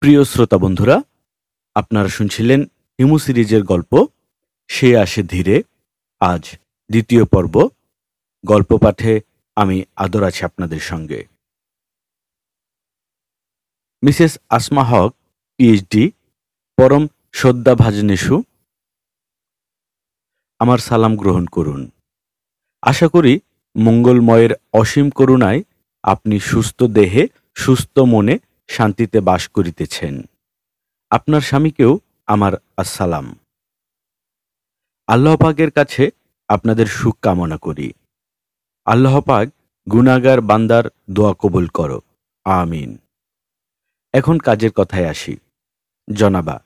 প্রিয় শ্রোতা বন্ধুরা, আপনারা শুনছিলেন হিমু সিরিজের গল্প সে আসে ধীরে। আজ দ্বিতীয় পর্ব। গল্প পাঠে আমি আদর আছি আপনাদের সঙ্গে। মিসেস আসমা হক, পিএইচডি, পরম শ্রদ্ধা ভাজনেশু, আমার সালাম গ্রহণ করুন। আশা করি মঙ্গলময়ের অসীম করুণায় আপনি সুস্থ দেহে সুস্থ মনে শান্তিতে বাস করিতেছেন। আপনার স্বামীকেও আমার আসসালাম। আল্লাহ পাকের কাছে আপনাদের সুখ কামনা করি। আল্লাহ পাক গুনাহগার বান্দার দোয়া কবুল করো, আমিন। এখন কাজের কথায় আসি। জনাবা,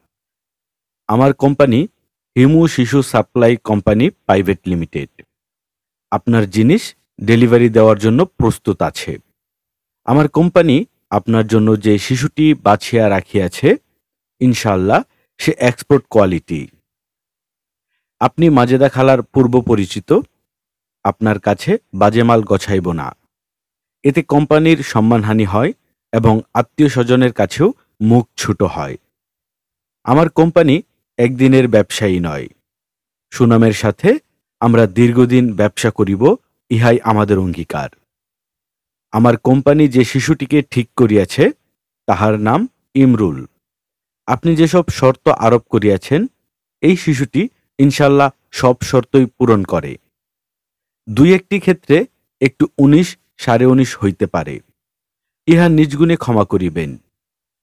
আমার কোম্পানি হিমু শিশু সাপ্লাই কোম্পানি প্রাইভেট লিমিটেড আপনার জিনিস ডেলিভারি দেওয়ার জন্য প্রস্তুত আছে। আমার কোম্পানি আপনার জন্য যে শিশুটি বাছিয়া রাখিয়াছে, ইনশাআল্লাহ সে এক্সপোর্ট কোয়ালিটি। আপনি মাজেদা খালার পূর্ব পরিচিত। আপনার কাছে বাজে মাল গছাইব না। এতে কোম্পানির সম্মানহানি হয় এবং আত্মীয় স্বজনের কাছেও মুখ ছুটো হয়। আমার কোম্পানি একদিনের ব্যবসায়ী নয়। সুনামের সাথে আমরা দীর্ঘদিন ব্যবসা করিব, ইহাই আমাদের অঙ্গীকার। আমার কোম্পানি যে শিশুটিকে ঠিক করিয়াছে তাহার নাম ইমরুল। আপনি যেসব শর্ত আরোপ করিয়াছেন, এই শিশুটি ইনশাল্লাহ সব শর্তই পূরণ করে। দুই একটি ক্ষেত্রে একটু 19, 19.5 হইতে পারে, ইহা নিজগুণে ক্ষমা করিবেন।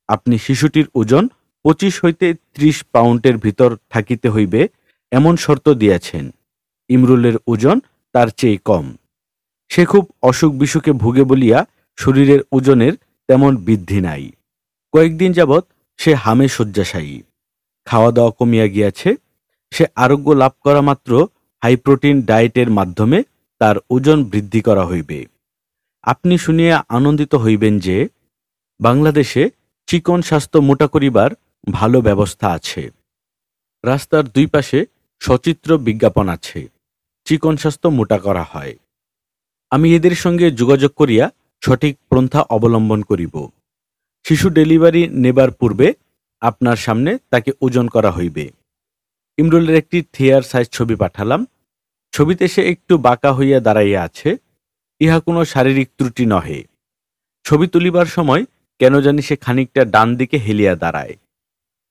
আপনি শিশুটির ওজন 25 হইতে 30 পাউন্ডের ভিতর থাকিতে হইবে এমন শর্ত দিয়াছেন। ইমরুলের ওজন তার চেয়ে কম। সে খুব অসুখ বিসুখে ভুগে বলিয়া শরীরের ওজনের তেমন বৃদ্ধি নাই। কয়েকদিন যাবৎ সে হামে শয্যাশায়ী। খাওয়া দাওয়া কমিয়া গিয়াছে। সে আরোগ্য লাভ করা মাত্র হাই প্রোটিন ডায়েটের মাধ্যমে তার ওজন বৃদ্ধি করা হইবে। আপনি শুনিয়া আনন্দিত হইবেন যে বাংলাদেশে চিকন স্বাস্থ্য মোটা করিবার ভালো ব্যবস্থা আছে। রাস্তার দুই পাশে সচিত্র বিজ্ঞাপন আছে, চিকন স্বাস্থ্য মোটা করা হয়। আমি এদের সঙ্গে যোগাযোগ করিয়া সঠিক পন্থা অবলম্বন করিব। শিশু ডেলিভারি নেবার পূর্বে আপনার সামনে তাকে ওজন করা হইবে। ইমরুলের একটি থিয়ার সাইজ ছবি পাঠালাম। ছবিতে সে একটু বাঁকা হইয়া দাঁড়াইয়া আছে। ইহা কোনো শারীরিক ত্রুটি নহে। ছবি তুলিবার সময় কেন জানি সে খানিকটা ডান দিকে হেলিয়া দাঁড়ায়।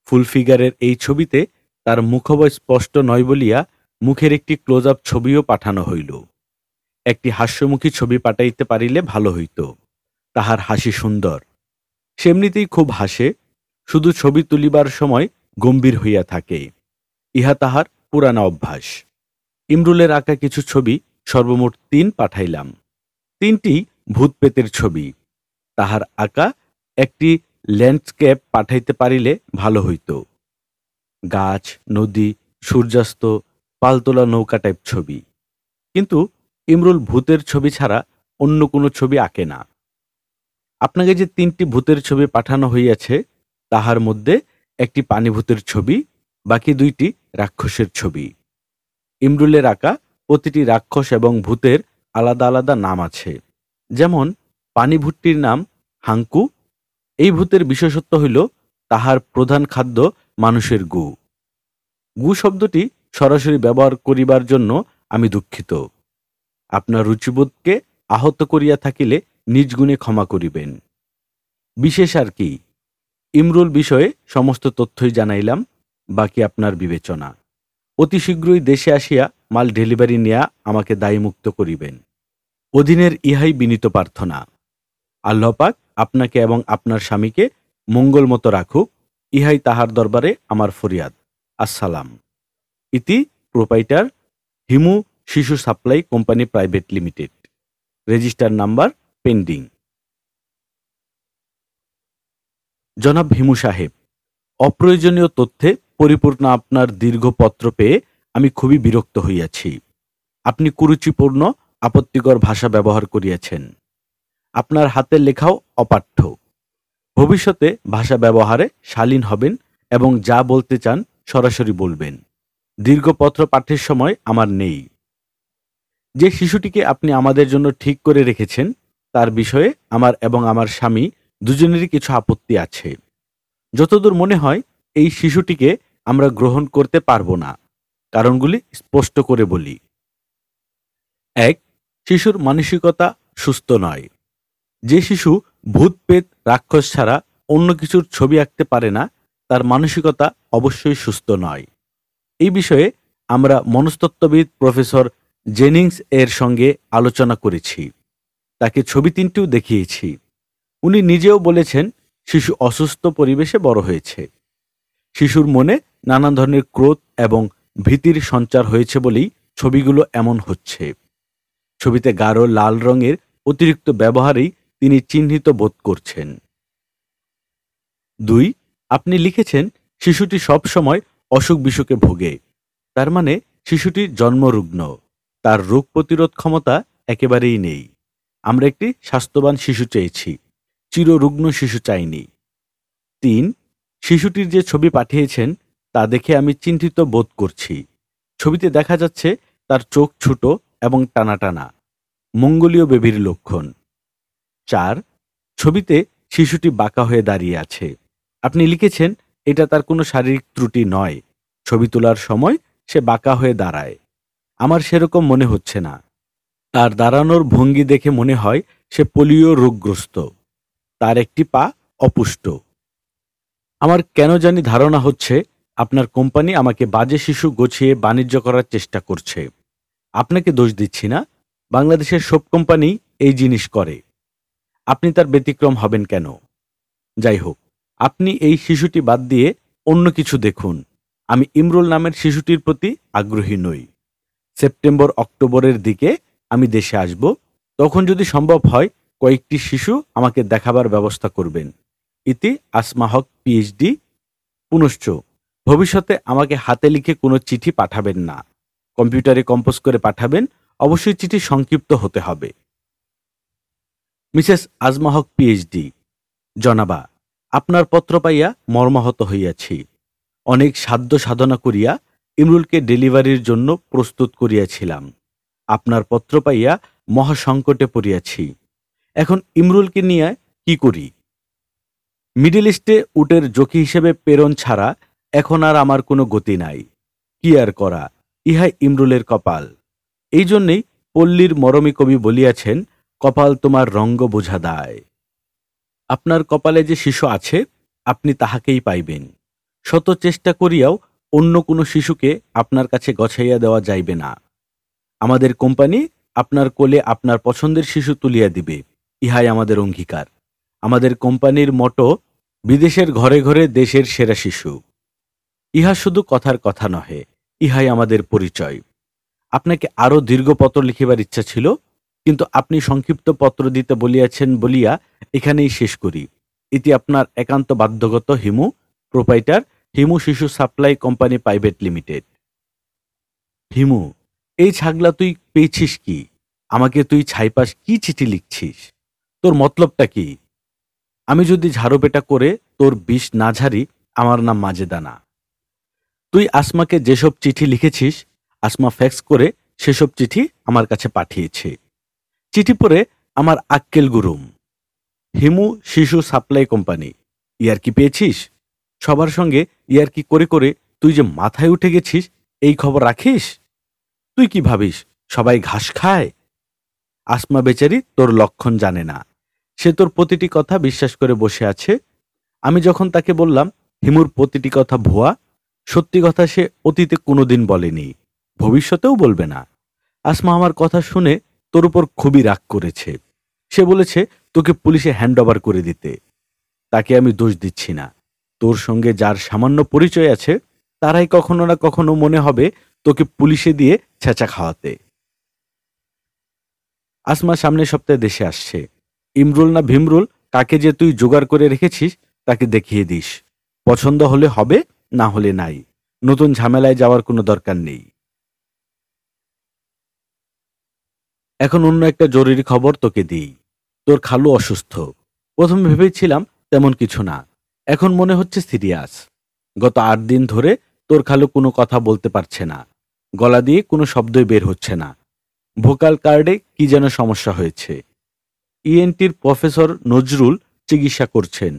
ফুল ফিগারের এই ছবিতে তার মুখবয় স্পষ্ট নয় বলিয়া মুখের একটি ক্লোজ আপ ছবিও পাঠানো হইল। একটি হাস্যমুখী ছবি পাঠাইতে পারিলে ভালো হইত। তাহার হাসি সুন্দর। সে এমনিতেই খুব হাসে, শুধু ছবি তুলিবার সময় গম্ভীর হইয়া থাকে। ইহা তাহার পুরানা অভ্যাস। ইমরুলের আঁকা কিছু ছবি সর্বমোট 3 পাঠাইলাম। 3টি ভূত পেতের ছবি। তাহার আঁকা একটি ল্যান্ডস্কেপ পাঠাইতে পারিলে ভালো হইত। গাছ, নদী, সূর্যাস্ত, পালতোলা নৌকা টাইপ ছবি। কিন্তু ইমরুল ভূতের ছবি ছাড়া অন্য কোনো ছবি আঁকে না। আপনাকে যে 3টি ভূতের ছবি পাঠানো হইয়াছে, তাহার মধ্যে একটি পানিভূতের ছবি, বাকি 2টি রাক্ষসের ছবি। ইমরুলের আঁকা প্রতিটি রাক্ষস এবং ভূতের আলাদা আলাদা নাম আছে। যেমন পানিভূতটির নাম হাঙ্কু। এই ভূতের বিশেষত্ব হইল তাহার প্রধান খাদ্য মানুষের গু। গু শব্দটি সরাসরি ব্যবহার করিবার জন্য আমি দুঃখিত। আপনার রুচিবোধকে আহত করিয়া থাকিলে নিজ গুণে ক্ষমা করিবেন। বিশেষ আর কি, ইমরুল বিষয়ে সমস্ত তথ্যই জানাইলাম, বাকি আপনার বিবেচনা। অতি শীঘ্রই দেশে আসিয়া মাল ডেলিভারি নেয়া আমাকে দায়মুক্ত করিবেন। অধীনের ইহাই বিনীত প্রার্থনা। আল্লাহ পাক আপনাকে এবং আপনার স্বামীকে মঙ্গলমত রাখুক, ইহাই তাহার দরবারে আমার ফরিয়াদ। আসসালাম। ইতি প্রোপাইটার, হিমু শিশু supply company private limited. Register number pending. জনাব হিমু সাহেব, অপ্রয়োজনীয় তথ্যে পরিপূর্ণ আপনার দীর্ঘ পত্র পেয়ে আমি খুবই বিরক্ত হইয়াছি। আপনি কুরুচিপূর্ণ আপত্তিকর ভাষা ব্যবহার করিয়াছেন। আপনার হাতের লেখাও অপাঠ্য। ভবিষ্যতে ভাষা ব্যবহারে শালীন হবেন এবং যা বলতে চান সরাসরি বলবেন। দীর্ঘ পত্র পাঠের সময় আমার নেই। যে শিশুটিকে আপনি আমাদের জন্য ঠিক করে রেখেছেন, তার বিষয়ে আমার এবং আমার স্বামী দুজনেরই কিছু আপত্তি আছে। যতদূর মনে হয় এই শিশুটিকে আমরা গ্রহণ করতে পারব না। কারণগুলি স্পষ্ট করে বলি। ১. শিশুর মানসিকতা সুস্থ নয়। যে শিশু ভূত প্রেত রাক্ষস ছাড়া অন্য কিছুর ছবি আঁকতে পারে না, তার মানসিকতা অবশ্যই সুস্থ নয়। এই বিষয়ে আমরা মনস্তত্ত্ববিদ প্রফেসর জেনিংস এর সঙ্গে আলোচনা করেছি। তাকে ছবি ৩টিও দেখিয়েছি। উনি নিজেও বলেছেন শিশু অসুস্থ পরিবেশে বড় হয়েছে। শিশুর মনে নানান ধরনের ক্রোধ এবং ভীতির সঞ্চার হয়েছে বলেই ছবিগুলো এমন হচ্ছে। ছবিতে গাঢ় লাল রঙের অতিরিক্ত ব্যবহারেই তিনি চিহ্নিত বোধ করছেন। ২. আপনি লিখেছেন শিশুটি সব সময় অসুখ বিসুখে ভোগে। তার মানে শিশুটি জন্মরুগ্ন, তার রোগ প্রতিরোধ ক্ষমতা একেবারেই নেই। আমরা একটি স্বাস্থ্যবান শিশু চেয়েছি, চিররুগ্ন শিশু চাইনি। ৩. শিশুটির যে ছবি পাঠিয়েছেন তা দেখে আমি চিন্তিত বোধ করছি। ছবিতে দেখা যাচ্ছে তার চোখ ছোট এবং টানাটানা, মঙ্গলীয় বেবির লক্ষণ। ৪. ছবিতে শিশুটি বাঁকা হয়ে দাঁড়িয়ে আছে। আপনি লিখেছেন এটা তার কোনো শারীরিক ত্রুটি নয়, ছবি তোলার সময় সে বাঁকা হয়ে দাঁড়ায়। আমার সেরকম মনে হচ্ছে না। তার দাঁড়ানোর ভঙ্গি দেখে মনে হয় সে পোলিও রোগগ্রস্ত, তার একটি পা অপুষ্ট। আমার কেন জানি ধারণা হচ্ছে আপনার কোম্পানি আমাকে বাজে শিশু গুছিয়ে বাণিজ্য করার চেষ্টা করছে। আপনাকে দোষ দিচ্ছি না, বাংলাদেশের সব কোম্পানি এই জিনিস করে। আপনি তার ব্যতিক্রম হবেন কেন? যাই হোক, আপনি এই শিশুটি বাদ দিয়ে অন্য কিছু দেখুন। আমি ইমরুল নামের শিশুটির প্রতি আগ্রহী নই। সেপ্টেম্বর অক্টোবরের দিকে আমি দেশে আসব। তখন যদি সম্ভব হয় কয়েকটি শিশু আমাকে দেখাবার ব্যবস্থা করবেন। ইতি আসমা হক, পিএইচডি। পুনশ্চ ভবিষ্যতে আমাকে হাতে লিখে কোনো চিঠি পাঠাবেন না, কম্পিউটারে কম্পোজ করে পাঠাবেন। অবশ্যই চিঠি সংক্ষিপ্ত হতে হবে। মিসেস আজমা হক, পিএইচডি। জনাবা, আপনার পত্র পাইয়া মর্মাহত হইয়াছি। অনেক সাধ্য সাধনা করিয়া ইমরুলকে ডেলিভারির জন্য প্রস্তুত করিয়াছিলাম। আপনার পত্র পাইয়া মহাসংকটে পড়িয়াছি। এখন ইমরুলকে নিয়ে কি করি? মিডল ইস্টে উটের জোকি হিসেবে প্রেরণ ছাড়া এখন আর আমার কোনো গতি নাই। কি আর করা, ইহাই ইমরুলের কপাল। এই জন্যেই পল্লীর মরমী কবি বলিয়াছেন, কপাল তোমার রঙ্গ বোঝা দায়। আপনার কপালে যে শিশু আছে আপনি তাহাকেই পাইবেন। শত চেষ্টা করিয়াও অন্য কোনো শিশুকে আপনার কাছে গছাইয়া দেওয়া যাইবে না। আমাদের কোম্পানি আপনার কোলে আপনার পছন্দের শিশু তুলিয়া দিবে, ইহাই আমাদের অঙ্গীকার। আমাদের কোম্পানির মটো, বিদেশের ঘরে ঘরে দেশের সেরা শিশু। ইহা শুধু কথার কথা নহে, ইহাই আমাদের পরিচয়। আপনাকে আরও দীর্ঘ পত্র লিখিবার ইচ্ছা ছিল, কিন্তু আপনি সংক্ষিপ্ত পত্র দিতে বলিয়াছেন বলিয়া এখানেই শেষ করি। ইতি আপনার একান্ত বাধ্যগত হিমু, প্রোপাইটার, হিমু শিশু supply company private limited. Himu, এই ছাগলা তুই পেয়েছিস কি? আমাকে তুই ছাইপাস কি চিঠি লিখছিস? তোর মতলবটা কি? আমি যদি ঝাড়ুপেটা করে তোর বিষ না ঝাড়ি, আমার নাম মাজেদা না। তুই আসমাকে যেসব চিঠি লিখেছিস, আসমা ফ্যাক্স করে সেসব চিঠি আমার কাছে পাঠিয়েছে। চিঠি পড়ে আমার আক্কেল গুরুম। হিমু শিশু সাপ্লাই কোম্পানি, ইয়ার্কি পেয়েছিস? সবার সঙ্গে ইয়ার্কি করে করে তুই যে মাথায় উঠে গেছিস, এই খবর রাখিস? তুই কি ভাবিস সবাই ঘাস খায়? আসমা বেচারি তোর লক্ষণ জানে না, সে তোর প্রতিটি কথা বিশ্বাস করে বসে আছে। আমি যখন তাকে বললাম হিমুর প্রতিটি কথা ভুয়া, সত্যি কথা সে অতীতে কোনোদিন বলেনি, ভবিষ্যতেও বলবে না। আসমা আমার কথা শুনে তোর উপর খুবই রাগ করেছে। সে বলেছে তোকে পুলিশে হ্যান্ড ওভার করে দিতে। তাকে আমি দোষ দিচ্ছি না। তোর সঙ্গে যার সামান্য পরিচয় আছে তারাই কখনো না কখনো মনে হবে তোকে পুলিশে দিয়ে ছেঁচা খাওয়াতে। আসমা সামনের সপ্তাহে দেশে আসছে। ইমরুল না ভীমরুল, কাকে যে তুই জোগাড় করে রেখেছিস তাকে দেখিয়ে দিস। পছন্দ হলে হবে, না হলে নাই। নতুন ঝামেলায় যাওয়ার কোনো দরকার নেই। এখন অন্য একটা জরুরি খবর তোকে দিই। তোর খালু অসুস্থ। প্রথমে ভেবেছিলাম তেমন কিছু না, এখন মনে হচ্ছে সিরিয়াস। গত 8 দিন ধরে তোর খালু কোনো কথা বলতে পারছে না, গলা দিয়ে কোনো শব্দই বের হচ্ছে না। ভোকাল কার্ডে কি যেন সমস্যা হয়েছে। ইএনটির প্রফেসর নজরুল চিকিৎসা করছেন।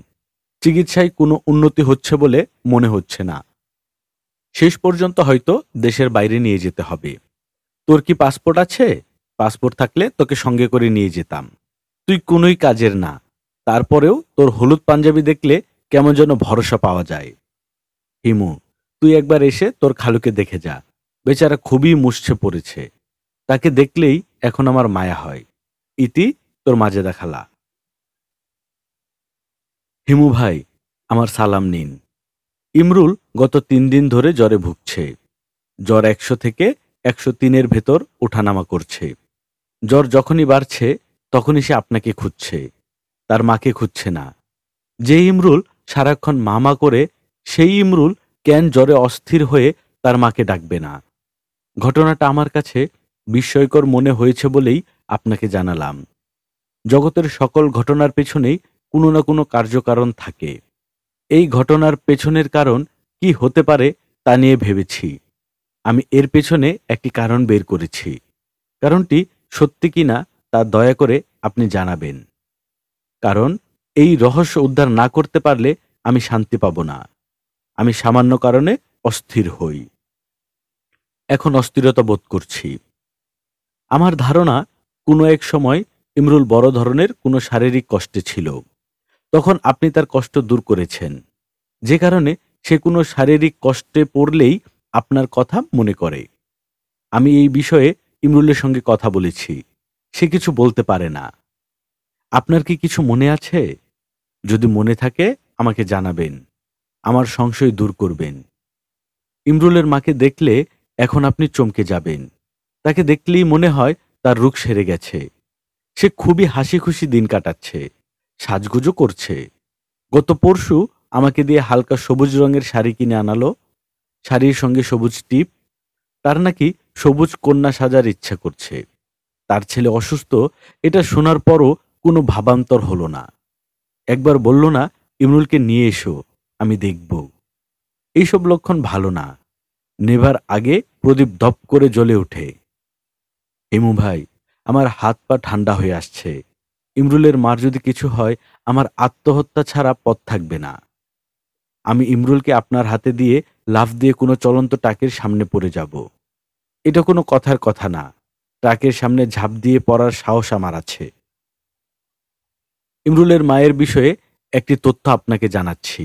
চিকিৎসায় কোনো উন্নতি হচ্ছে বলে মনে হচ্ছে না। শেষ পর্যন্ত হয়তো দেশের বাইরে নিয়ে যেতে হবে। তোর কি পাসপোর্ট আছে? পাসপোর্ট থাকলে তোকে সঙ্গে করে নিয়ে যেতাম। তুই কোনোই কাজের না, তারপরেও তোর হলুদ পাঞ্জাবি দেখলে কেমন যেন ভরসা পাওয়া যায়। হিমু, তুই একবার এসে তোর খালুকে দেখে যা। বেচারা খুবই মুষড়ে পড়েছে, তাকে দেখলেই এখন আমার মায়া হয়। ইতি, তোর মাজেদা খালা। হিমু ভাই, আমার সালাম নিন। ইমরুল গত 3 দিন ধরে জ্বরে ভুগছে। জ্বর 100 থেকে 103-এর ভেতর ওঠানামা করছে। জ্বর যখনই বাড়ছে তখনই সে আপনাকে খুঁজছে, তার মাকে খুঁজছে না। যে ইমরুল সারাক্ষণ মামা করে, সেই ইমরুল কেন জ্বরে অস্থির হয়ে তার মাকে ডাকবে না? ঘটনাটা আমার কাছে বিস্ময়কর মনে হয়েছে বলেই আপনাকে জানালাম। জগতের সকল ঘটনার পেছনেই কোনো না কোনো কার্যকারণ থাকে। এই ঘটনার পেছনের কারণ কি হতে পারে তা নিয়ে ভেবেছি। আমি এর পেছনে একটি কারণ বের করেছি। কারণটি সত্যি কিনা তা দয়া করে আপনি জানাবেন। কারণ এই রহস্য উদ্ধার না করতে পারলে আমি শান্তি পাব না। আমি সামান্য কারণে অস্থির হই। এখন অস্থিরতা বোধ করছি। আমার ধারণা কোনো এক সময় ইমরুল বড় ধরনের কোনো শারীরিক কষ্টে ছিল। তখন আপনি তার কষ্ট দূর করেছেন, যে কারণে সে কোনো শারীরিক কষ্টে পড়লেই আপনার কথা মনে করে। আমি এই বিষয়ে ইমরুলের সঙ্গে কথা বলেছি। সে কিছু বলতে পারে না। আপনার কি কিছু মনে আছে? যদি মনে থাকে আমাকে জানাবেন। আমার সংশয় দূর করবেন। ইমরুলের মাকে দেখলে এখন আপনি চমকে যাবেন। তাকে দেখলেই মনে হয় তার রোগ সেরে গেছে। সে খুবই হাসি খুশি দিন কাটাচ্ছে, সাজগোজও করছে। গত পরশু আমাকে দিয়ে হালকা সবুজ রঙের শাড়ি কিনে আনালো। শাড়ির সঙ্গে সবুজ টিপ। তার নাকি সবুজ কন্যা সাজার ইচ্ছা করছে। তার ছেলে অসুস্থ, এটা শোনার পরও কোনো ভাবান্তর হলো না। একবার বলল না, ইমরুলকে নিয়ে এসো, আমি দেখব। এইসব লক্ষণ ভালো না। নেভার আগে প্রদীপ দপ করে জ্বলে ওঠে। হেমু ভাই, আমার হাত পা ঠান্ডা হয়ে আসছে। ইমরুলের মার যদি কিছু হয়, আমার আত্মহত্যা ছাড়া পথ থাকবে না। আমি ইমরুলকে আপনার হাতে দিয়ে লাফ দিয়ে কোনো চলন্ত ট্রাকের সামনে পড়ে যাব। এটা কোনো কথার কথা না। ট্রাকের সামনে ঝাঁপ দিয়ে পড়ার সাহস আমার আছে। ইমরুলের মায়ের বিষয়ে একটি তথ্য আপনাকে জানাচ্ছি।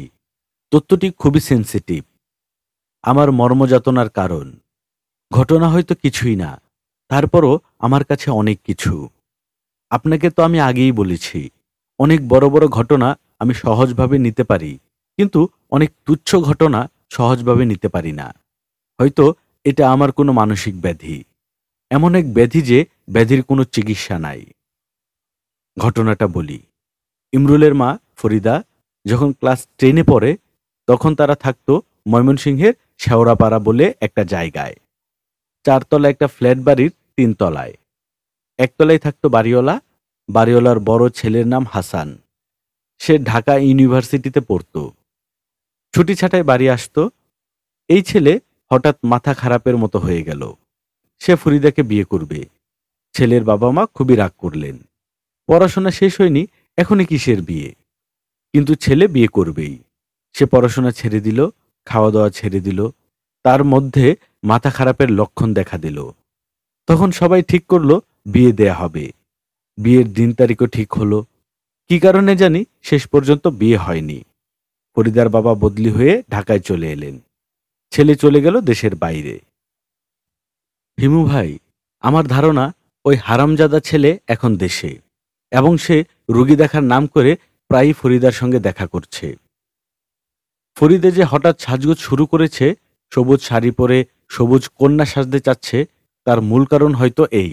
তথ্যটি খুবই সেনসিটিভ। আমার মর্মযাতনার কারণ। ঘটনা হয়তো কিছুই না, তারপরও আমার কাছে অনেক কিছু। আপনাকে তো আমি আগেই বলেছি, অনেক বড় বড় ঘটনা আমি সহজভাবে নিতে পারি, কিন্তু অনেক তুচ্ছ ঘটনা সহজভাবে নিতে পারি না। হয়তো এটা আমার কোনো মানসিক ব্যাধি, এমন এক ব্যাধি যে ব্যাধির কোনো চিকিৎসা নাই। ঘটনাটা বলি। ইমরুলের মা ফরিদা যখন ক্লাস 10-এ পড়ে, তখন তারা থাকতো ময়মনসিংহের শেওড়াপাড়া বলে একটা জায়গায়। 4 তলা একটা ফ্ল্যাট বাড়ির 3 তলায়। একতলায় থাকতো বাড়িওয়ালা। বাড়িওয়ালার বড় ছেলের নাম হাসান। সে ঢাকা ইউনিভার্সিটিতে পড়তো। ছুটি ছাটায় বাড়ি আসতো। এই ছেলে হঠাৎ মাথা খারাপের মতো হয়ে গেল। সে ফরিদাকে বিয়ে করবে। ছেলের বাবা মা খুবই রাগ করলেন। পড়াশোনা শেষ হয়নি, এখনই কিসের বিয়ে? কিন্তু ছেলে বিয়ে করবেই। সে পড়াশোনা ছেড়ে দিল, খাওয়া দাওয়া ছেড়ে দিল। তার মধ্যে মাথা খারাপের লক্ষণ দেখা দিল। তখন সবাই ঠিক করলো বিয়ে দেয়া হবে। বিয়ের দিন তারিখও ঠিক হলো। কি কারণে জানি শেষ পর্যন্ত বিয়ে হয়নি। ফরিদার বাবা বদলি হয়ে ঢাকায় চলে এলেন। ছেলে চলে গেল দেশের বাইরে। হিমু ভাই, আমার ধারণা ওই হারামজাদা ছেলে এখন দেশে, এবং সে রুগী দেখার নাম করে প্রায়ই ফরিদার সঙ্গে দেখা করছে। ফরিদে যে হঠাৎ সাজগোজ শুরু করেছে, সবুজ শাড়ি পরে সবুজ কন্যা সাজতে চাচ্ছে, তার মূল কারণ হয়তো এই।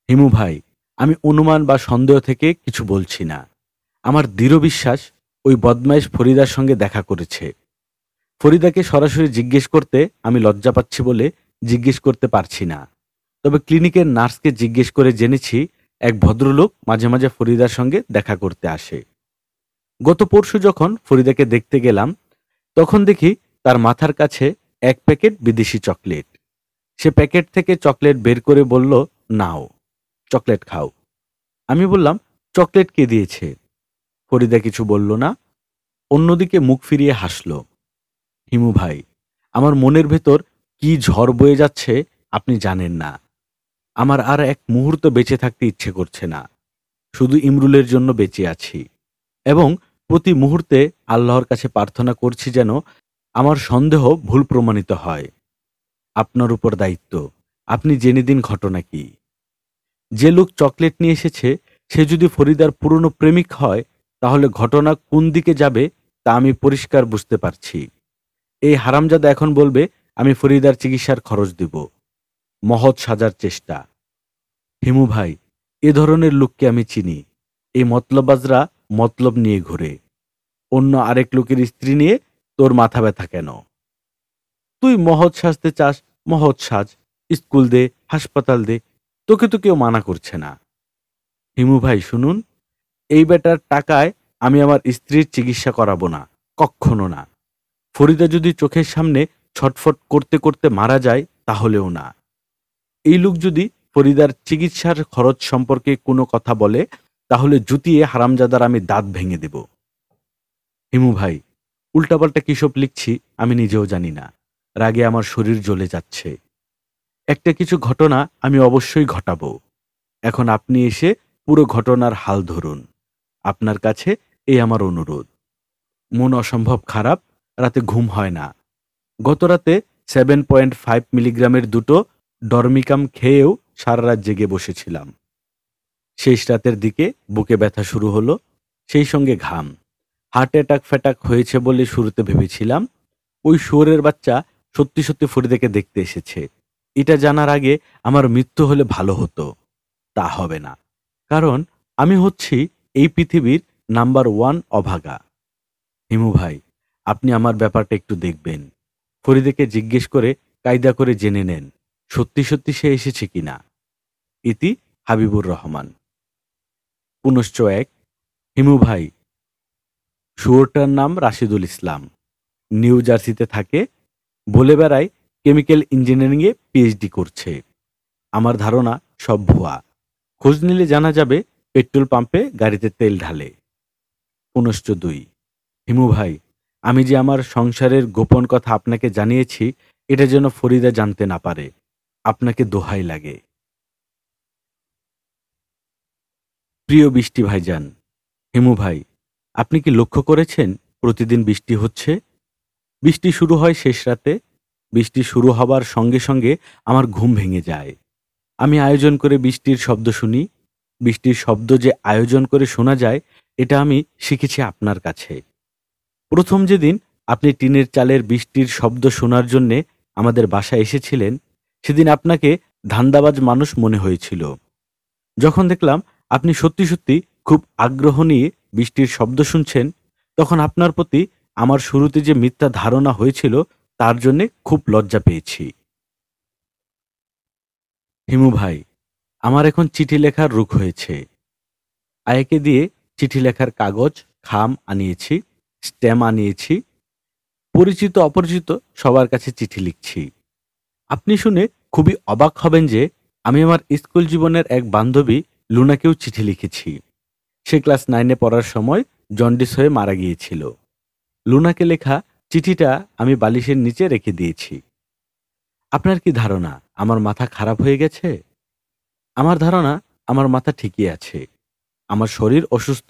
হিমু ভাই, আমি অনুমান বা সন্দেহ থেকে কিছু বলছি না। আমার দৃঢ় বিশ্বাস ওই বদমাইশ ফরিদার সঙ্গে দেখা করেছে। ফরিদাকে সরাসরি জিজ্ঞেস করতে আমি লজ্জা পাচ্ছি বলে জিজ্ঞেস করতে পারছি না। তবে ক্লিনিকের নার্সকে জিজ্ঞেস করে জেনেছি এক ভদ্রলোক মাঝে মাঝে ফরিদার সঙ্গে দেখা করতে আসে। গত পরশু যখন ফরিদাকে দেখতে গেলাম, তখন দেখি তার মাথার কাছে 1 প্যাকেট বিদেশি চকলেট। সে প্যাকেট থেকে চকলেট বের করে বলল, নাও, চকলেট খাও। আমি বললাম, চকলেট কে দিয়েছে? ফরিদা কিছু বলল না। অন্যদিকে মুখ ফিরিয়ে হাসল। হিমু ভাই, আমার মনের ভেতর কি ঝড় বয়ে যাচ্ছে আপনি জানেন না। আমার আর এক মুহূর্ত বেঁচে থাকতে ইচ্ছে করছে না। শুধু ইমরুলের জন্য বেঁচে আছি এবং প্রতি মুহূর্তে আল্লাহর কাছে প্রার্থনা করছি যেন আমার সন্দেহ ভুল প্রমাণিত হয়। আপনার উপর দায়িত্ব। আপনি জেনে দিন ঘটনা কি। যে লোক চকলেট নিয়ে এসেছে সে যদি ফরিদার পুরনো প্রেমিক হয়, তাহলে ঘটনা কোন দিকে যাবে তা আমি পরিষ্কার বুঝতে পারছি। এই হারামজাদা এখন বলবে আমি ফরিদার চিকিৎসার খরচ দিব। মহৎ সাজার চেষ্টা। হিমু ভাই, এ ধরনের লোককে আমি চিনি। এই মতলববাজরা মতলব নিয়ে ঘুরে। অন্য আরেক লোকের স্ত্রী নিয়ে তোর মাথা ব্যথা কেন? তুই মহৎ সাজতে চাস, মহৎ সাজ। স্কুল দে, হাসপাতাল দে, তোকে তো কেউ মানা করছে না। হিমু ভাই শুনুন, এই বেটার টাকায় আমি আমার স্ত্রীর চিকিৎসা করাবো না, কক্ষনো না। ফরিদা যদি চোখের সামনে ছটফট করতে করতে মারা যায় তাহলেও না। এই লোক যদি ফরিদার চিকিৎসার খরচ সম্পর্কে কোনো কথা বলে, তাহলে জুতিয়ে হারামজাদার আমি দাঁত ভেঙে দেব। হিমু ভাই, উল্টাপাল্টা কিসব লিখছি আমি নিজেও জানি না। রাগে আমার শরীর জ্বলে যাচ্ছে। একটা কিছু ঘটনা আমি অবশ্যই ঘটাবো। এখন আপনি এসে পুরো ঘটনার হাল ধরুন। আপনার কাছে এই আমার অনুরোধ। মন অসম্ভব খারাপ, রাতে ঘুম হয় না। গত রাতে 7.5 মিলিগ্রামের দুটো ডরমিকাম খেয়েও সারা রাত জেগে বসেছিলাম। শেষ রাতের দিকে বুকে ব্যথা শুরু হলো, সেই সঙ্গে ঘাম। হার্ট অ্যাটাক ফ্যাটাক হয়েছে বলে শুরুতে ভেবেছিলাম। ওই শুয়োরের বাচ্চা সত্যি সত্যি ফরিদাকে দেখতে এসেছে। এটা জানার আগে আমার মৃত্যু হলে ভালো হতো। তা হবে না, কারণ আমি হচ্ছি এই পৃথিবীর নাম্বার 1 অভাগা। হিমু ভাই, আপনি আমার ব্যাপারটা একটু দেখবেন। ফরিদাকে জিজ্ঞেস করে কায়দা করে জেনে নেন সত্যি সত্যি সে এসেছে কিনা। ইতি হাবিবুর রহমান। পুনশ্চ 1। হিমু ভাই, শুয়োরটার নাম রাশিদুল ইসলাম। নিউ জার্সিতে থাকে। বলে বেড়ায় কেমিক্যাল ইঞ্জিনিয়ারিংয়ে পিএইচডি করছে। আমার ধারণা সব ভুয়া। খোঁজ নিলে জানা যাবে পেট্রোল পাম্পে গাড়িতে তেল ঢালে। পুনশ্চ 2। হিমু ভাই, আমি যে আমার সংসারের গোপন কথা আপনাকে জানিয়েছি, এটা যেন ফরিদা জানতে না পারে। আপনাকে দোহাই লাগে। প্রিয় বৃষ্টি ভাইজান। হিমু ভাই, আপনি কি লক্ষ্য করেছেন প্রতিদিন বৃষ্টি হচ্ছে? বৃষ্টি শুরু হয় শেষ রাতে। বৃষ্টি শুরু হবার সঙ্গে সঙ্গে আমার ঘুম ভেঙে যায়। আমি আয়োজন করে বৃষ্টির শব্দ শুনি। বৃষ্টির শব্দ যে আয়োজন করে শোনা যায়, এটা আমি শিখেছি আপনার কাছে। প্রথম যেদিন আপনি টিনের চালের বৃষ্টির শব্দ শোনার জন্যে আমাদের বাসায় এসেছিলেন, সেদিন আপনাকে ধান্দাবাজ মানুষ মনে হয়েছিল। যখন দেখলাম আপনি সত্যি সত্যি খুব আগ্রহ নিয়ে বৃষ্টির শব্দ শুনছেন, তখন আপনার প্রতি আমার শুরুতে যে মিথ্যা ধারণা হয়েছিল তার জন্যে খুব লজ্জা পেয়েছি। হিমু ভাই, আমার এখন চিঠি লেখার রুখ হয়েছে। আয়াকে দিয়ে চিঠি লেখার কাগজ, খাম আনিয়েছি, স্ট্যাম্প আনিয়েছি। পরিচিত অপরিচিত সবার কাছে চিঠি লিখছি। আপনি শুনে খুবই অবাক হবেন যে আমি আমার স্কুল জীবনের এক বান্ধবী লুনাকেও চিঠি লিখেছি। সে ক্লাস 9-এ পড়ার সময় জন্ডিস হয়ে মারা গিয়েছিল। লুনাকে লেখা চিঠিটা আমি বালিশের নিচে রেখে দিয়েছি। আপনার কি ধারণা আমার মাথা খারাপ হয়ে গেছে? আমার ধারণা আমার মাথা ঠিকই আছে। আমার শরীর অসুস্থ,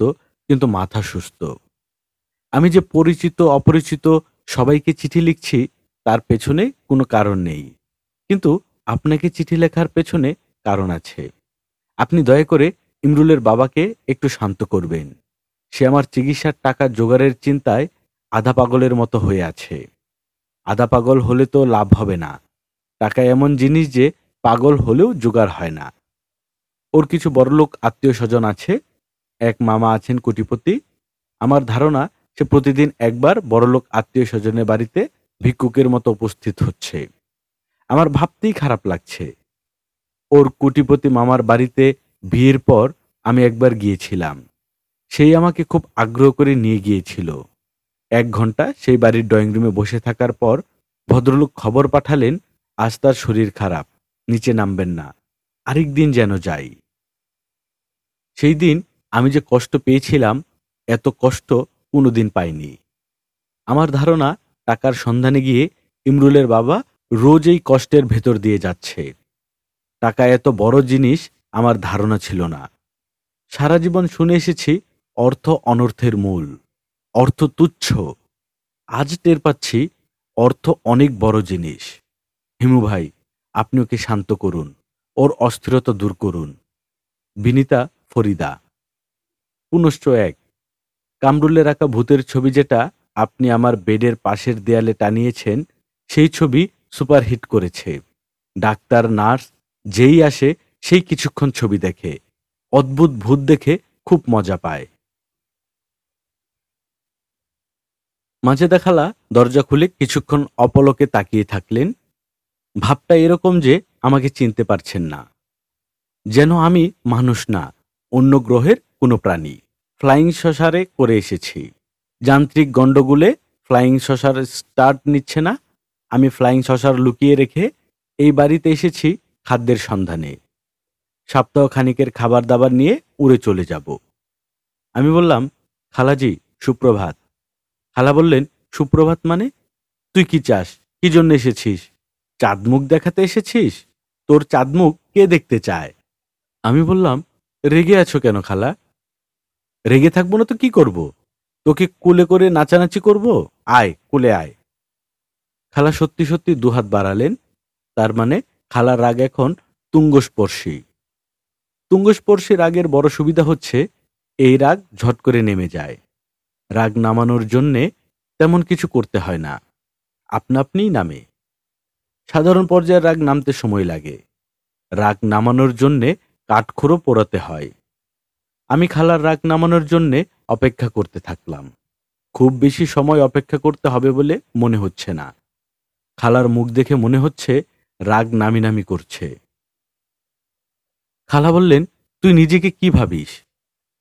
কিন্তু মাথা সুস্থ। আমি যে পরিচিত অপরিচিত সবাইকে চিঠি লিখছি তার পেছনে কোনো কারণ নেই। কিন্তু আপনাকে চিঠি লেখার পেছনে কারণ আছে। আপনি দয়া করে ইমরুলের বাবাকে একটু শান্ত করবেন। সে আমার চিকিৎসার টাকা জোগাড়ের চিন্তায় আধা পাগলের মতো হয়ে আছে। আধা পাগল হলে তো লাভ হবে না। টাকা এমন জিনিস যে পাগল হলেও জোগাড় হয় না। ওর কিছু বড়লোক আত্মীয় স্বজন আছে। এক মামা আছেন কোটিপতি। আমার ধারণা সে প্রতিদিন একবার বড়লোক আত্মীয় স্বজনের বাড়িতে ভিক্ষুকের মতো উপস্থিত হচ্ছে। আমার ভাবতেই খারাপ লাগছে। ওর কোটিপতি মামার বাড়িতে বিয়ের পর আমি একবার গিয়েছিলাম। সেই আমাকে খুব আগ্রহ করে নিয়ে গিয়েছিল। 1 ঘন্টা সেই বাড়ির ড্রয়িং রুমে বসে থাকার পর ভদ্রলোক খবর পাঠালেন আজ তার শরীর খারাপ, নিচে নামবেন না, আরেক দিন যেন যাই। সেই দিন আমি যে কষ্ট পেয়েছিলাম, এত কষ্ট কোনোদিন পাইনি। আমার ধারণা টাকার সন্ধানে গিয়ে ইমরুলের বাবা রোজ এই কষ্টের ভেতর দিয়ে যাচ্ছে। টাকা এত বড় জিনিস আমার ধারণা ছিল না। সারা জীবন শুনে এসেছি অর্থ অনর্থের মূল, অর্থ তুচ্ছ। আজ টের পাচ্ছি অর্থ অনেক বড় জিনিস। হিমু ভাই, আপনি ওকে শান্ত করুন, ওর অস্থিরতা দূর করুন। বিনিতা ফরিদা। পুনশ্চ এক, কামরুলের আঁকা ভূতের ছবি যেটা আপনি আমার বেডের পাশের দেয়ালে টানিয়েছেন, সেই ছবি সুপারহিট করেছে। ডাক্তার নার্স যেই আসে সেই কিছুক্ষণ ছবি দেখে, অদ্ভুত ভূত দেখে খুব মজা পায়। মাজেদা খালা দরজা খুলে কিছুক্ষণ অপলকে তাকিয়ে থাকলেন। ভাবটা এরকম যে আমাকে চিনতে পারছেন না, যেন আমি মানুষ না, অন্য গ্রহের কোনো প্রাণী। ফ্লাইং শসারে করে এসেছি। যান্ত্রিক গণ্ডগোলে ফ্লাইং শসার স্টার্ট নিচ্ছে না। আমি ফ্লাইং শসার লুকিয়ে রেখে এই বাড়িতে এসেছি খাদ্যের সন্ধানে। সপ্তাহ খানিকের খাবার দাবার নিয়ে উড়ে চলে যাব। আমি বললাম, খালাজি সুপ্রভাত। খালা বললেন, সুপ্রভাত মানে? তুই কি চাস? কি জন্য এসেছিস? চাঁদমুখ দেখাতে এসেছিস? তোর চাঁদমুখ কে দেখতে চায়? আমি বললাম, রেগে আছো কেন খালা? রেগে থাকবো না তো কি করব? তোকে কোলে করে নাচানাচি করব? আয়, কোলে আয়। খালা সত্যি সত্যি দুহাত বাড়ালেন। তার মানে খালার রাগ এখন তুঙ্গস্পর্শী। তুঙ্গস্পর্শী রাগের বড় সুবিধা হচ্ছে এই রাগ ঝট করে নেমে যায়। রাগ নামানোর জন্যে তেমন কিছু করতে হয় না, আপনা আপনিই নামে। সাধারণ পর্যায়ের রাগ নামতে সময় লাগে। রাগ নামানোর জন্যে কাঠখড়ো পোড়াতে হয়। আমি খালার রাগ নামানোর জন্যে অপেক্ষা করতে থাকলাম। খুব বেশি সময় অপেক্ষা করতে হবে বলে মনে হচ্ছে না। খালার মুখ দেখে মনে হচ্ছে রাগ নামি নামি করছে। খালা বললেন, তুই নিজেকে কি ভাবিস?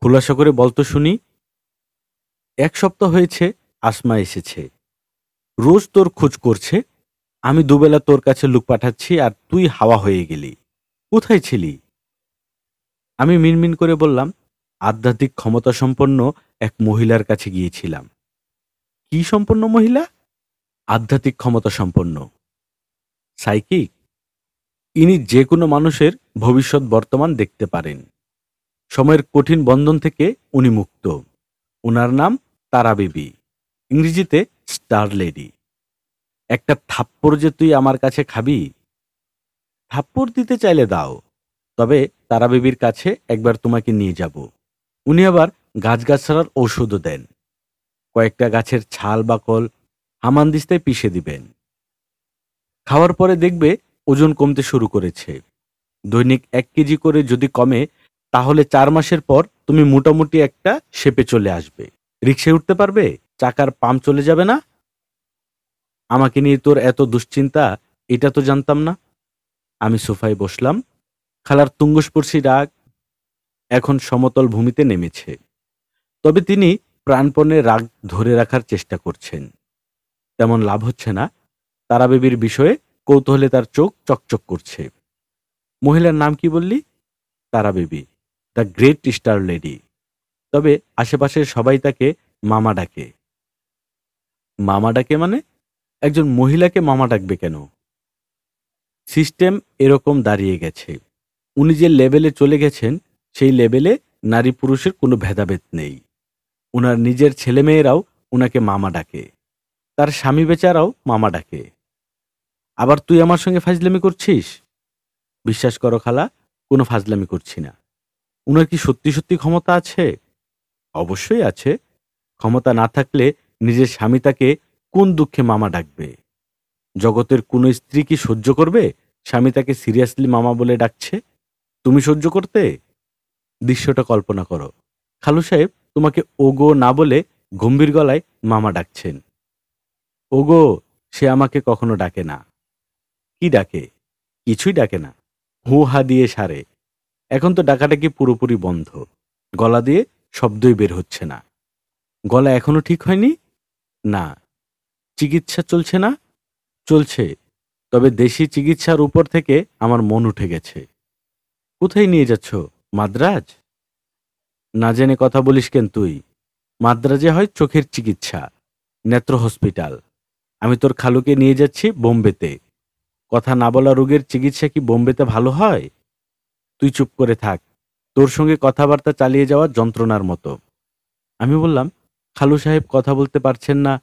খোলাসা করে বলতো শুনি। 1 সপ্তাহ হয়েছে আসমা এসেছে। রোজ তোর খোঁজ করছে। আমি দুবেলা তোর কাছে লোক পাঠাচ্ছি আর তুই হাওয়া হয়ে গেলি। কোথায় ছিলি? আমি মিনমিন করে বললাম, আধ্যাত্মিক ক্ষমতা সম্পন্ন এক মহিলার কাছে গিয়েছিলাম। কি সম্পন্ন মহিলা? আধ্যাত্মিক ক্ষমতা সম্পন্ন। সাইকিক। ইনি যে কোনো মানুষের ভবিষ্যৎ বর্তমান দেখতে পারেন। সময়ের কঠিন বন্ধন থেকে উনি মুক্ত। ওনার নাম তারা বিবি, ইংরেজিতে স্টার লেডি। একটা থাপ্পড় যে তুই আমার কাছে খাবি। থাপ্পড় দিতে চাইলে দাও, তবে তারা বিবির কাছে একবার তোমাকে নিয়ে যাব। উনি আবার গাছগাছড়ার ঔষধও দেন। কয়েকটা গাছের ছাল বাকল হামানদিস্তায় পিষে দিবেন। খাওয়ার পরে দেখবে ওজন কমতে শুরু করেছে। দৈনিক 1 কেজি করে যদি কমে, তাহলে 4 মাসের পর তুমি মোটামুটি একটা শেপে চলে আসবে। রিকশায় উঠতে পারবে? চাকার পাম্প চলে যাবে না? আমাকে নিয়ে তোর এত দুশ্চিন্তা, এটা তো জানতাম না। আমি সোফায় বসলাম। খালার তুঙ্গস্পর্শী রাগ এখন সমতল ভূমিতে নেমেছে। তবে তিনি প্রাণপণে রাগ ধরে রাখার চেষ্টা করছেন। তেমন লাভ হচ্ছে না। তারা বেবির বিষয়ে কৌতূহলে তার চোখ চকচক করছে। মহিলার নাম কি বললি? তারা baby, the great star lady. তবে আশেপাশের সবাই তাকে মামা ডাকে। মামা ডাকে মানে? একজন মহিলাকে মামা ডাকবে কেন? সিস্টেম এরকম দাঁড়িয়ে গেছে। উনি যে লেভেলে চলে গেছেন, সেই লেভেলে নারী পুরুষের কোনো ভেদাভেদ নেই। উনার নিজের ছেলেমেয়েরাও উনাকে মামা ডাকে। তার স্বামী বেচারাও মামা ডাকে। আবার তুই আমার সঙ্গে ফাজলামি করছিস? বিশ্বাস করো খালা, কোনো ফাজলামি করছি না। উনার কি সত্যি সত্যি ক্ষমতা আছে? অবশ্যই আছে। ক্ষমতা না থাকলে নিজের স্বামী তাকে কোন দুঃখে মামা ডাকবে? জগতের কোনো স্ত্রী কি সহ্য করবে স্বামী তাকে সিরিয়াসলি মামা বলে ডাকছে? তুমি সহ্য করতে? দৃশ্যটা কল্পনা করো। খালু সাহেব তোমাকে ওগো না বলে গম্ভীর গলায় মামা ডাকছেন। ওগো, সে আমাকে কখনো ডাকে না। কি ডাকে? কিছুই ডাকে না। হু হা দিয়ে সারে। এখন তো ডাকাডাকি পুরোপুরি বন্ধ। গলা দিয়ে শব্দই বের হচ্ছে না। গলা এখনো ঠিক হয়নি? না। চিকিৎসা চলছে না? চলছে। তবে দেশি চিকিৎসার উপর থেকে আমার মন উঠে গেছে। কোথায় নিয়ে যাচ্ছ? মাদ্রাজ? না জেনে কথা বলিস কেন তুই? মাদ্রাজে হয় চোখের চিকিৎসা। নেত্র হসপিটাল। আমি তোর খালুকে নিয়ে যাচ্ছি বোম্বেতে। কথা না বলা রোগের চিকিৎসা কি বোম্বেতে ভালো হয়? তুই চুপ করে থাক। তোর সঙ্গে কথাবার্তা চালিয়ে যাওয়া যন্ত্রণার মতো। আমি বললাম, খালু সাহেব কথা বলতে পারছেন না,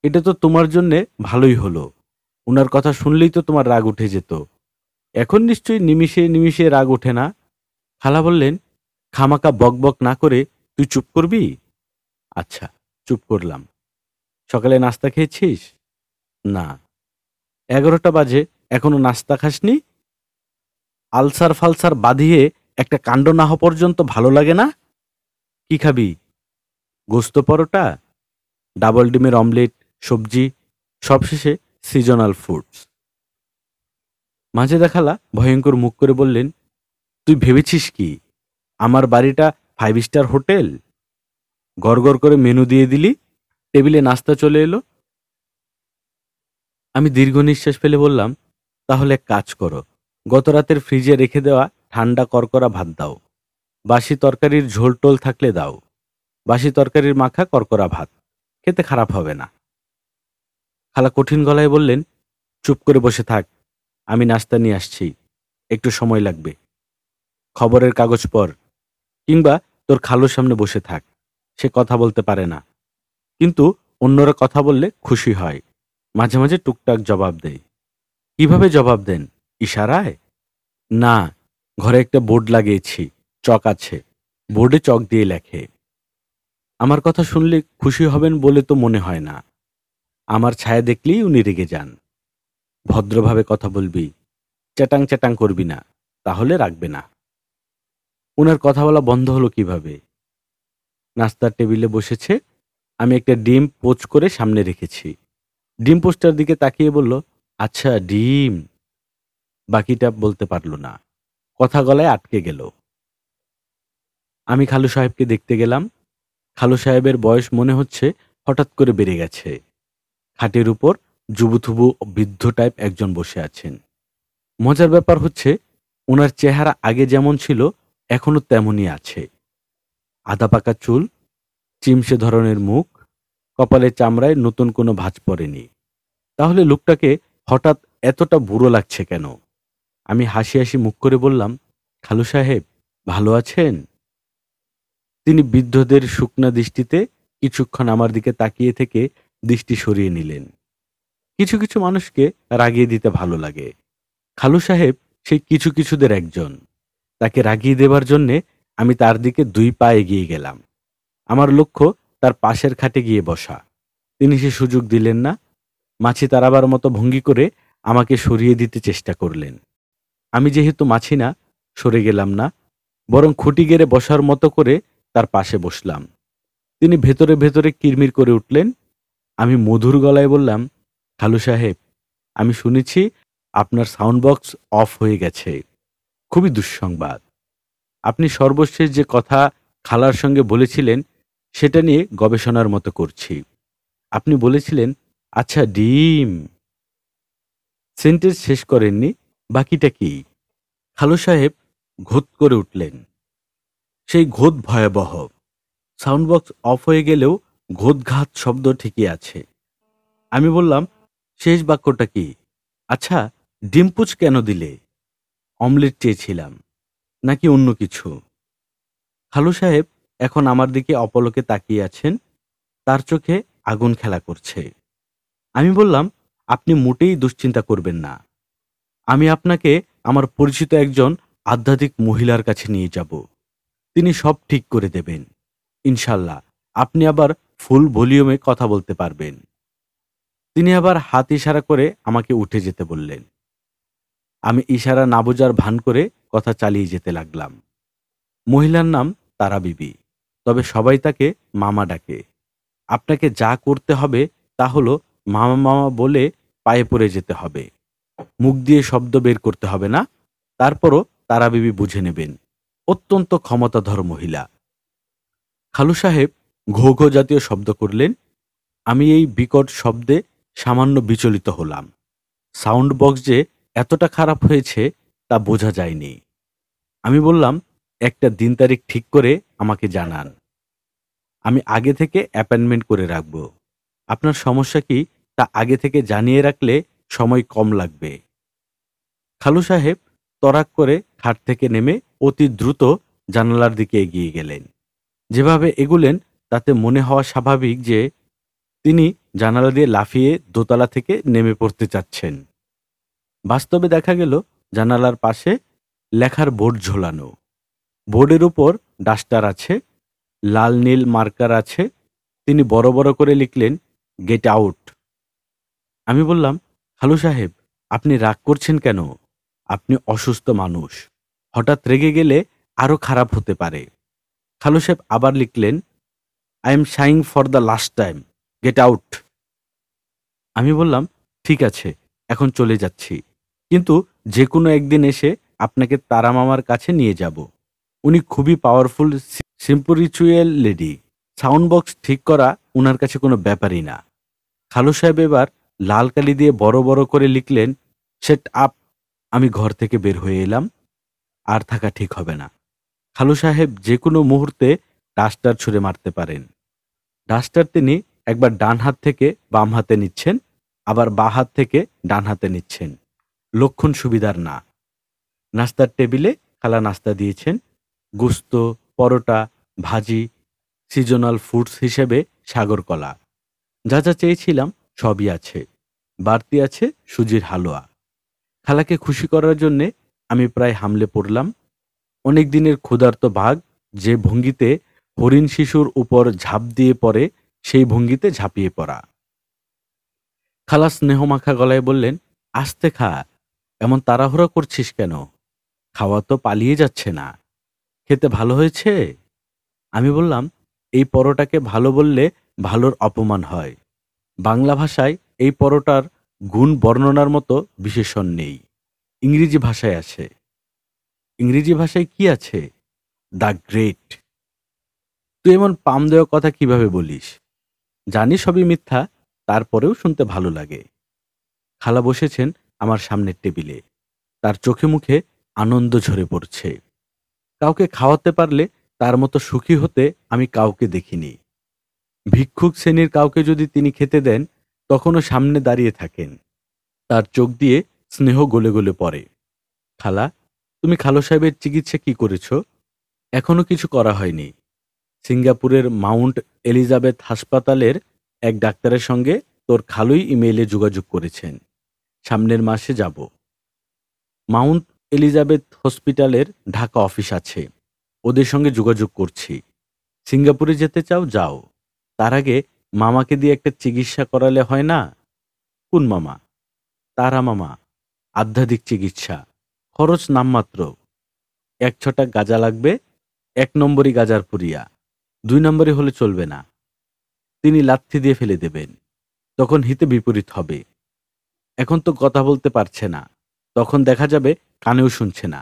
এটা তো তোমার জন্যে ভালোই হলো। উনার কথা শুনলেই তো তোমার রাগ উঠে যেত। এখন নিশ্চয়ই নিমিষে নিমিষে রাগ ওঠে না? খালা বললেন, খামাকা বকবক না করে তুই চুপ করবি? আচ্ছা, চুপ করলাম। সকালে নাস্তা খেয়েছিস? না। 11টা বাজে, এখনো নাস্তা খাসনি? আলসার ফালসার বাঁধিয়ে একটা কাণ্ড না হওয়া পর্যন্ত ভালো লাগে না? কি খাবি? গোস্ত পরোটা, ডাবল ডিমের অমলেট, সবজি, সবশেষে সিজনাল ফুডস। মাঝে দেখালা ভয়ঙ্কর মুখ করে বললেন, তুই ভেবেছিস কি আমার বাড়িটা 5 স্টার হোটেল? গড়গড় করে মেনু দিয়ে দিলি, টেবিলে নাস্তা চলে এলো। আমি দীর্ঘ নিঃশ্বাস ফেলে বললাম, তাহলে এক কাজ করো, গত রাতের ফ্রিজে রেখে দেওয়া ঠান্ডা করকরা ভাত দাও। বাসি তরকারির ঝোল টোল থাকলে দাও। বাসি তরকারির মাখা করকরা ভাত, খেতে খারাপ হবে না। খালা কঠিন গলায় বললেন, চুপ করে বসে থাক, আমি নাস্তা নিয়ে আসছি, একটু সময় লাগবে। খবরের কাগজ পড়, কিংবা তোর খালুর সামনে বসে থাক, সে কথা বলতে পারে না, কিন্তু অন্যরা কথা বললে খুশি হয়, মাঝে মাঝে টুকটাক জবাব দেয়। কিভাবে জবাব দেন? ইশারায়? না, ঘরে একটা বোর্ড লাগিয়েছি, চক আছে, বোর্ডে চক দিয়ে লেখে। আমার কথা শুনলে খুশি হবেন বলে তো মনে হয় না। আমার ছায়া দেখলেই উনি রেগে যান। ভদ্রভাবে কথা বলবি, চ্যাটাং চ্যাটাং করবি না, তাহলে রাখবে না। উনার কথা বলা বন্ধ হলো কিভাবে? নাস্তার টেবিলে বসেছে, আমি একটা ডিম পোচ করে সামনে রেখেছি। ডিম পোস্টার দিকে তাকিয়ে বলল, আচ্ছা ডিম। বাকিটা বলতে পারল না, কথা গলায় আটকে গেল। আমি খালু সাহেবকে দেখতে গেলাম। খালু সাহেবের বয়স মনে হচ্ছে হঠাৎ করে বেড়ে গেছে। খাটের উপর জুবুথুবু বৃদ্ধ টাইপ একজন বসে আছেন। মজার ব্যাপার হচ্ছে, ওনার চেহারা আগে যেমন ছিল এখনো তেমনই আছে। আধা পাকা চুল, চিমসে ধরনের মুখ, কপালে চামড়ায় নতুন কোনো ভাঁজ পড়েনি। তাহলে লোকটাকে হঠাৎ এতটা বুড়ো লাগছে কেন? আমি হাসি হাসি মুখ করে বললাম, খালু সাহেব ভালো আছেন? তিনি বৃদ্ধদের শুকনা দৃষ্টিতে কিছুক্ষণ আমার দিকে তাকিয়ে থেকে দৃষ্টি সরিয়ে নিলেন। কিছু কিছু মানুষকে রাগিয়ে দিতে ভালো লাগে। খালু সাহেব সেই কিছু কিছুদের একজন। তাকে রাগিয়ে দেবার জন্যে আমি তার দিকে 2 পা এগিয়ে গেলাম। আমার লক্ষ্য তার পাশের খাটে গিয়ে বসা। তিনি সে সুযোগ দিলেন না। মাছি তাড়াবার মতো ভঙ্গি করে আমাকে সরিয়ে দিতে চেষ্টা করলেন। আমি যেহেতু মাছি না, সরে গেলাম না, বরং খুঁটি গেড়ে বসার মতো করে তার পাশে বসলাম। তিনি ভেতরে ভেতরে কিরমির করে উঠলেন। আমি মধুর গলায় বললাম, খালু সাহেব, আমি শুনেছি আপনার সাউন্ড বক্স অফ হয়ে গেছে। খুবই দুঃসংবাদ। আপনি সর্বশেষ যে কথা খালার সঙ্গে বলেছিলেন সেটা নিয়ে গবেষণার মতো করছি। আপনি বলেছিলেন, আচ্ছা ডিম। সেন্টেন্স শেষ করেননি, বাকিটা কি? খালু সাহেব ঘোত করে উঠলেন। সেই ঘোত ভয়াবহ। সাউন্ড বক্স অফ হয়ে গেলেও ঘোতঘাত শব্দ ঠিকই আছে। আমি বললাম, শেষ বাক্যটা কি? আচ্ছা, ডিমপুচ কেন দিলে? অমলেট চেয়েছিলাম। নাকি অন্য কিছু? খালু সাহেব এখন আমার দিকে অপলকে তাকিয়ে আছেন। তার চোখে আগুন খেলা করছে। আমি বললাম, আপনি মোটেই দুশ্চিন্তা করবেন না। আমি আপনাকে আমার পরিচিত একজন আধ্যাত্মিক মহিলার কাছে নিয়ে যাব। তিনি সব ঠিক করে দেবেন। ইনশাল্লাহ আপনি আবার ফুল ভলিউমে কথা বলতে পারবেন। তিনি আবার হাত ইশারা করে আমাকে উঠে যেতে বললেন। আমি ইশারা না বোঝার ভান করে কথা চালিয়ে যেতে লাগলাম। মহিলার নাম তারা বিবি, তবে সবাই তাকে মামা ডাকে। আপনাকে যা করতে হবে তা হলো মামা মামা বলে পায়ে পড়ে যেতে হবে। মুখ দিয়ে শব্দ বের করতে হবে না। তারপরও তারা বিবি বুঝে নেবেন। অত্যন্ত ক্ষমতাধর মহিলা। খালু সাহেব ঘো ঘো জাতীয় শব্দ করলেন। আমি এই বিকট শব্দে সামান্য বিচলিত হলাম। সাউন্ড বক্স যে এতটা খারাপ হয়েছে তা বোঝা যায়নি। আমি বললাম, একটা দিন তারিখ ঠিক করে আমাকে জানান। আমি আগে থেকে অ্যাপয়েন্টমেন্ট করে রাখব। আপনার সমস্যা কি তা আগে থেকে জানিয়ে রাখলে সময় কম লাগবে। খালু সাহেব তড়াক করে খাট থেকে নেমে অতি দ্রুত জানালার দিকে এগিয়ে গেলেন। যেভাবে এগুলেন তাতে মনে হওয়া স্বাভাবিক যে তিনি জানালা দিয়ে লাফিয়ে দোতলা থেকে নেমে পড়তে চাচ্ছেন। বাস্তবে দেখা গেল জানালার পাশে লেখার বোর্ড ঝোলানো। বোর্ডের উপর ডাস্টার আছে, লাল নীল মার্কার আছে। তিনি বড় বড় করে লিখলেন, গেট আউট। আমি বললাম, খালু সাহেব, আপনি রাগ করছেন কেন? আপনি অসুস্থ মানুষ, হঠাৎ রেগে গেলে আরো খারাপ হতে পারে। খালু সাহেব আবার লিখলেন, I am shying for the last time, get out. আমি বললাম, ঠিক আছে, এখন চলে যাচ্ছি, কিন্তু যে কোনো একদিন এসে আপনাকে তারা মামার কাছে নিয়ে যাব। উনি খুবই powerful spiritual lady. Sound box ঠিক করা উনার কাছে কোনো ব্যাপারই না। খালু সাহেব এবার লাল কালি দিয়ে বড় বড় করে লিখলেন, সেট আপ। আমি ঘর থেকে বের হয়ে এলাম। আর থাকা ঠিক হবে না। খালু সাহেব যে কোনো মুহূর্তে ডাস্টার ছুঁড়ে মারতে পারেন। ডাস্টার তিনি একবার ডান হাত থেকে বাম হাতে নিচ্ছেন, আবার বাঁ হাত থেকে ডান হাতে নিচ্ছেন। লক্ষণ সুবিধার না। নাস্তার টেবিলে খালা নাস্তা দিয়েছেন, গুস্ত, পরোটা, ভাজি, সিজনাল ফুডস হিসেবে সাগর কলা। যা যা চেয়েছিলাম সবই আছে। বাড়তি আছে সুজির হালুয়া। খালাকে খুশি করার জন্যে আমি প্রায় হামলে পড়লাম। অনেক দিনের ক্ষুধার্ত বাঘ যে ভঙ্গিতে হরিণ শিশুর উপর ঝাঁপ দিয়ে পড়ে, সেই ভঙ্গিতে ঝাঁপিয়ে পড়া। খালা স্নেহমাখা গলায় বললেন, আস্তে খা, এমন তাড়াহুড়া করছিস কেন? খাওয়া তো পালিয়ে যাচ্ছে না। খেতে ভালো হয়েছে? আমি বললাম, এই পরোটাকে ভালো বললে ভালোর অপমান হয়। বাংলা ভাষায় এই পরোটার গুণ বর্ণনার মতো বিশেষণ নেই। ইংরেজি ভাষায় আছে। ইংরেজি ভাষায় কি আছে? The great. তুই এমন পাম দেওয়া কথা কিভাবে বলিস? জানি সবই মিথ্যা, তারপরেও শুনতে ভালো লাগে। খালা বসেছেন আমার সামনের টেবিলে। তার চোখে মুখে আনন্দ ঝরে পড়ছে। কাউকে খাওয়াতে পারলে তার মতো সুখী হতে আমি কাউকে দেখিনি। ভিক্ষুক শ্রেণীর কাউকে যদি তিনি খেতে দেন, তখনও সামনে দাঁড়িয়ে থাকেন। তার চোখ দিয়ে স্নেহ গলে গলে পড়ে। খালা, তুমি খালু সাহেবের চিকিৎসা কি করেছ? এখনো কিছু করা হয়নি। সিঙ্গাপুরের মাউন্ট এলিজাবেথ হাসপাতালের এক ডাক্তারের সঙ্গে তোর খালুই ইমেইলে যোগাযোগ করেছেন। সামনের মাসে যাব। মাউন্ট এলিজাবেথ হসপিটালের ঢাকা অফিস আছে, ওদের সঙ্গে যোগাযোগ করছি। সিঙ্গাপুরে যেতে চাও যাও, তার আগে মামাকে দিয়ে একটা চিকিৎসা করালে হয় না? কোন মামা? তারা মামা। আধ্যাত্মিক চিকিৎসা, খরচ নামমাত্র। 1 ছটা গাঁজা লাগবে। 1 নম্বরই গাজার পুরিয়া, 2 নম্বরই হলে চলবে না। তিনি লাথি দিয়ে ফেলে দেবেন, তখন হিতে বিপরীত হবে। এখন তো কথা বলতে পারছে না, তখন দেখা যাবে কানেও শুনছে না।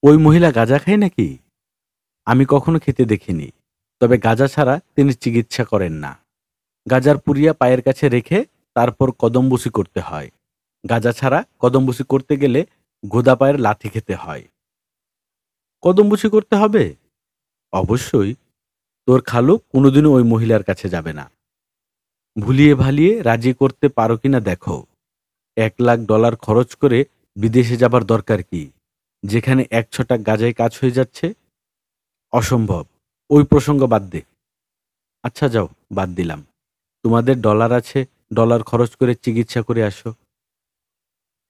ওই মহিলা গাঁজা খায় নাকি? আমি কখনো খেতে দেখিনি, তবে গাঁজা ছাড়া তিনি চিকিৎসা করেন না। গাঁজার পুরিয়া পায়ের কাছে রেখে তারপর কদমবুসি করতে হয়। গাঁজা ছাড়া কদমবুসি করতে গেলে গোদা পায়ের লাথি খেতে হয়। কদমবুসি করতে হবে? অবশ্যই। তোর খালু কোনোদিনও ওই মহিলার কাছে যাবে না। ভুলিয়ে ভালিয়ে রাজি করতে পারো কিনা দেখো। $1 লাখ খরচ করে বিদেশে যাবার দরকার কি, যেখানে 1 ছটা গাঁজায় কাজ হয়ে যাচ্ছে? অসম্ভব। ওই প্রসঙ্গ বাদ দে। আচ্ছা যাও, বাদ দিলাম। তোমাদের ডলার আছে, ডলার খরচ করে চিকিৎসা করে আসো।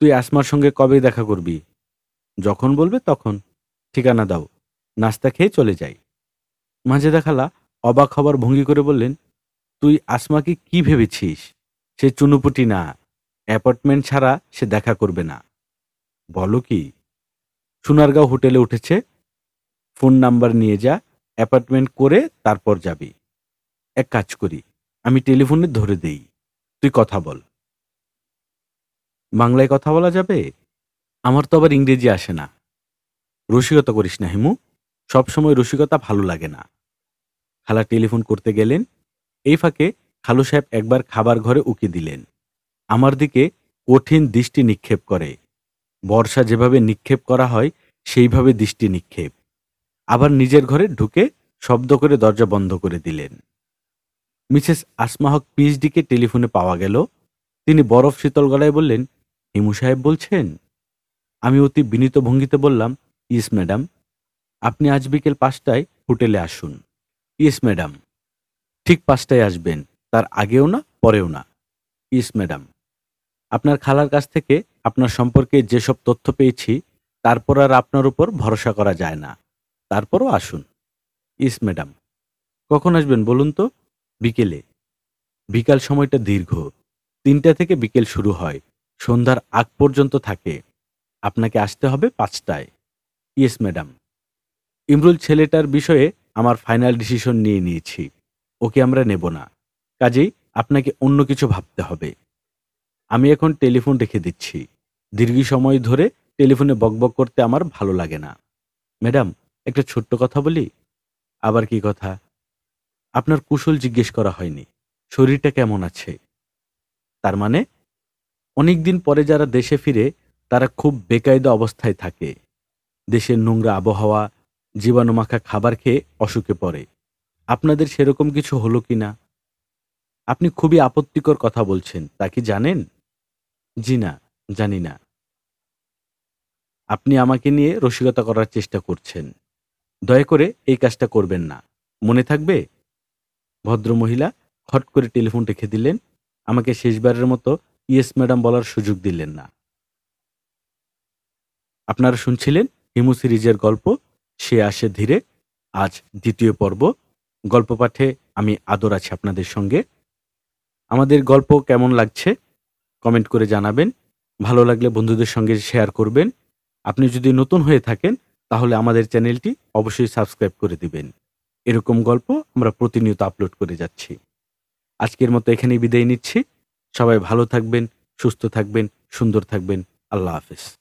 তুই আসমার সঙ্গে কবে দেখা করবি? যখন বলবে তখন। ঠিকানা দাও, নাস্তা খেয়ে চলে যাই। মাজেদা খালা অবাক হবার ভঙ্গি করে বললেন, তুই আসমাকে কি ভেবেছিস? সে চুনুপুটি না। অ্যাপয়েন্টমেন্ট ছাড়া সে দেখা করবে না। বলো কি? সোনারগাঁও হোটেলে উঠেছে। ফোন নাম্বার নিয়ে যা, অ্যাপয়েন্টমেন্ট করে তারপর যাবি। এক কাজ করি, আমি টেলিফোনে ধরে দেই, তুই কথা বল। বাংলায় কথা বলা যাবে? আমার তো আবার ইংরেজি আসে না। রসিকতা করিস না হিমু, সবসময় রসিকতা ভালো লাগে না। খালা টেলিফোন করতে গেলেন। এই ফাঁকে খালু সাহেব একবার খাবার ঘরে উকি দিলেন। আমার দিকে কঠিন দৃষ্টি নিক্ষেপ করে। বর্ষা যেভাবে নিক্ষেপ করা হয় সেইভাবে দৃষ্টি নিক্ষেপ। আবার নিজের ঘরে ঢুকে শব্দ করে দরজা বন্ধ করে দিলেন। মিসেস আসমা হক পিএইচডিকে টেলিফোনে পাওয়া গেল। তিনি বরফ শীতল গলায় বললেন, হিমু সাহেব বলছেন? আমি অতি বিনীত ভঙ্গিতে বললাম, ইয়েস ম্যাডাম। আপনি আজ বিকেল 5টায় হোটেলে আসুন। Yes madam. ঠিক 5টায় আসবেন, তার আগেও না পরেও না। Yes madam. আপনার খালার কাছ থেকে আপনার সম্পর্কে যেসব তথ্য পেয়েছি, তারপর আর আপনার উপর ভরসা করা যায় না। তারপরও আসুন। Yes madam. কখন আসবেন বলুন তো? বিকেলে। বিকাল সময়টা দীর্ঘ। 3টা থেকে বিকেল শুরু হয়, সন্ধ্যার আগ পর্যন্ত থাকে। আপনাকে আসতে হবে 5টায়। Yes madam. ইমরুল ছেলেটার বিষয়ে আমার ফাইনাল ডিসিশন নিয়ে নিয়েছি। ওকে আমরা নেব না। কাজেই আপনাকে অন্য কিছু ভাবতে হবে। আমি এখন টেলিফোন রেখে দিচ্ছি। দীর্ঘ সময় ধরে টেলিফোনে বকবক করতে আমার ভালো লাগে না। ম্যাডাম, একটা ছোট্ট কথা বলি। আবার কি কথা? আপনার কুশল জিজ্ঞেস করা হয়নি। শরীরটা কেমন আছে? তার মানে? অনেকদিন পরে যারা দেশে ফিরে তারা খুব বেকায়দা অবস্থায় থাকে। দেশের নোংরা আবহাওয়া, জীবাণুমাখা খাবার খেয়ে অসুখে পড়ে। আপনাদের সেরকম কিছু হলো কিনা? আপনি খুবই আপত্তিকর কথা বলছেন, তা কি জানেন? জি না, জানি না। আপনি আমাকে নিয়ে রসিকতা করার চেষ্টা করছেন। দয়া করে এই কাজটা করবেন না। মনে থাকবে? ভদ্রমহিলা খট করে টেলিফোন রেখে দিলেন। আমাকে শেষবারের মতো ইয়েস ম্যাডাম বলার সুযোগ দিলেন না। আপনারা শুনছিলেন হিমু সিরিজের গল্প সে আসে ধীরে। আজ ২য় পর্ব। গল্প পাঠে আমি আদর আছি আপনাদের সঙ্গে। আমাদের গল্প কেমন লাগছে কমেন্ট করে জানাবেন। ভালো লাগলে বন্ধুদের সঙ্গে শেয়ার করবেন। আপনি যদি নতুন হয়ে থাকেন তাহলে আমাদের চ্যানেলটি অবশ্যই সাবস্ক্রাইব করে দিবেন। এরকম গল্প আমরা প্রতিনিয়ত আপলোড করে যাচ্ছি। আজকের মতো এখানেই বিদায় নিচ্ছি। সবাই ভালো থাকবেন, সুস্থ থাকবেন, সুন্দর থাকবেন। আল্লাহ হাফেজ।